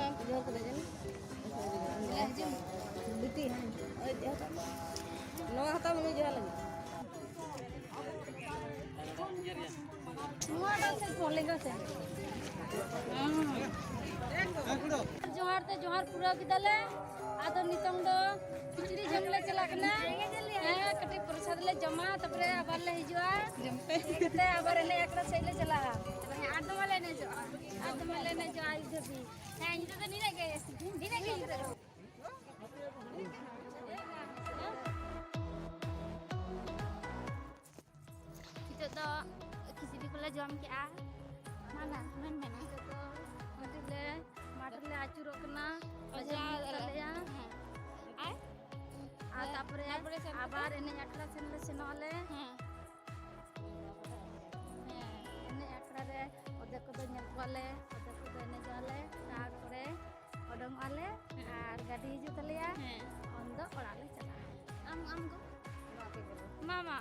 Jual ke dalam. Beti. Dia tak. No hata menu jual lagi. Semua dah saya boleh se. जोहार ते जोहार पूरा किदले आदो नितंग दो खिचड़ी जमले चला कना कटी प्रसाद ले जमा तपरे आबार ले हिजुआ जमते ते आबार एने एकरा सैले चला आदमले ने जो आई जबी है इधर तो नहीं लगे इधर itu tuh खिचड़ी को ले जम के आ mana mana itu tuh Matle Matle आचुरो कना अजा आ तापरे आबार एने एकड़ा सेनले सेनले एने एकड़ा रे ओदे को नेल कोले ओदे को एने जाले तारपरे ओडंग आले आर गाड़ी हिजु तलिया ओंदो ओड़ा ले चला आम को मामा